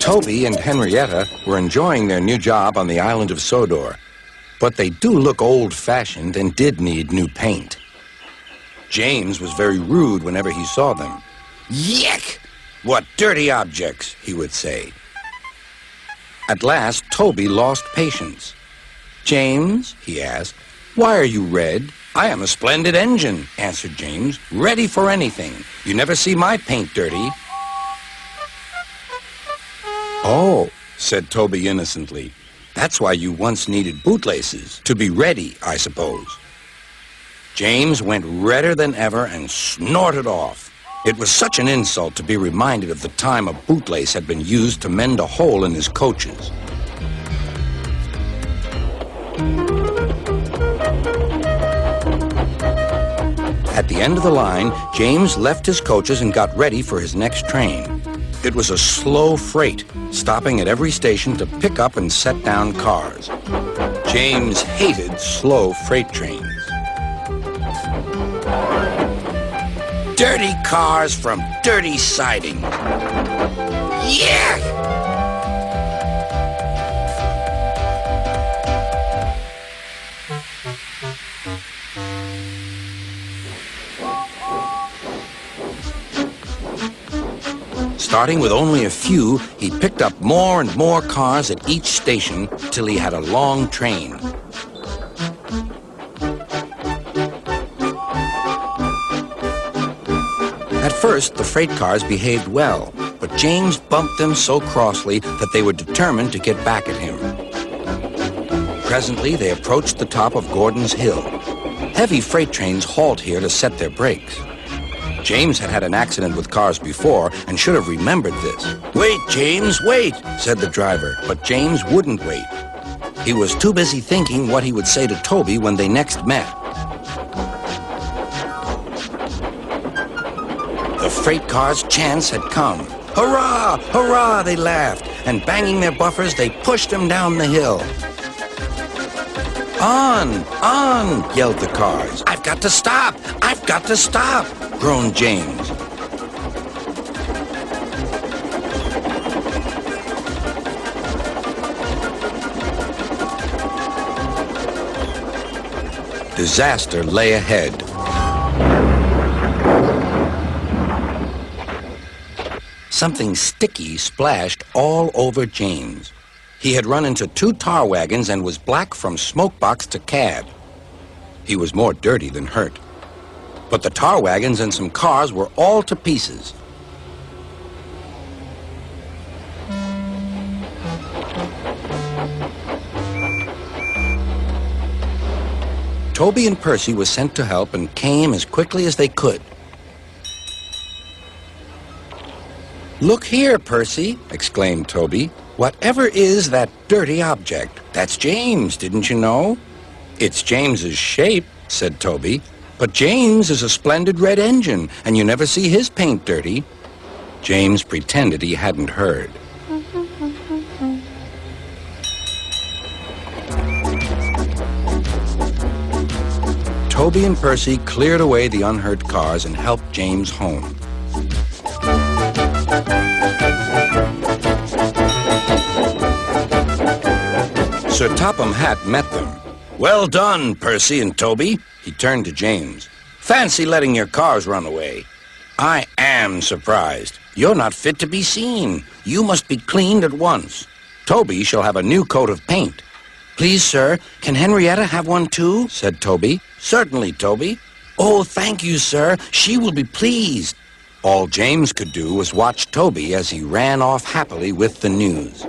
Toby and Henrietta were enjoying their new job on the island of Sodor, but they do look old-fashioned and did need new paint. James was very rude whenever he saw them. "Yuck! What dirty objects," he would say. At last, Toby lost patience. "James," he asked, "why are you red?" "I am a splendid engine," answered James, "ready for anything. You never see my paint dirty." "Oh," said Toby innocently, "that's why you once needed bootlaces, to be ready, I suppose." James went redder than ever and snorted off. It was such an insult to be reminded of the time a bootlace had been used to mend a hole in his coaches. At the end of the line, James left his coaches and got ready for his next train. It was a slow freight, stopping at every station to pick up and set down cars. James hated slow freight trains. Dirty cars from dirty siding. Yeah! Starting with only a few, he picked up more and more cars at each station till he had a long train. At first, the freight cars behaved well, but James bumped them so crossly that they were determined to get back at him. Presently, they approached the top of Gordon's Hill. Heavy freight trains halt here to set their brakes. James had had an accident with cars before and should have remembered this. "Wait, James, wait," said the driver, but James wouldn't wait. He was too busy thinking what he would say to Toby when they next met. The freight car's chance had come. "Hurrah! Hurrah!" they laughed, and banging their buffers, they pushed him down the hill. "On! On!" yelled the cars. "I've got to stop! I've got to stop!" groaned James. Disaster lay ahead. Something sticky splashed all over James. He had run into 2 tar wagons and was black from smokebox to cab. He was more dirty than hurt. But the tar wagons and some cars were all to pieces. Toby and Percy were sent to help and came as quickly as they could. "Look here, Percy," exclaimed Toby. "Whatever is that dirty object? That's James, didn't you know?" "It's James's shape," said Toby. "But James is a splendid red engine, and you never see his paint dirty." James pretended he hadn't heard. Toby and Percy cleared away the unhurt cars and helped James home. Sir Topham Hatt met them. "Well done, Percy and Toby." He turned to James. "Fancy letting your cars run away. I am surprised. You're not fit to be seen. You must be cleaned at once. Toby shall have a new coat of paint." "Please, sir, can Henrietta have one too?" said Toby. "Certainly, Toby." "Oh, thank you, sir. She will be pleased." All James could do was watch Toby as he ran off happily with the news.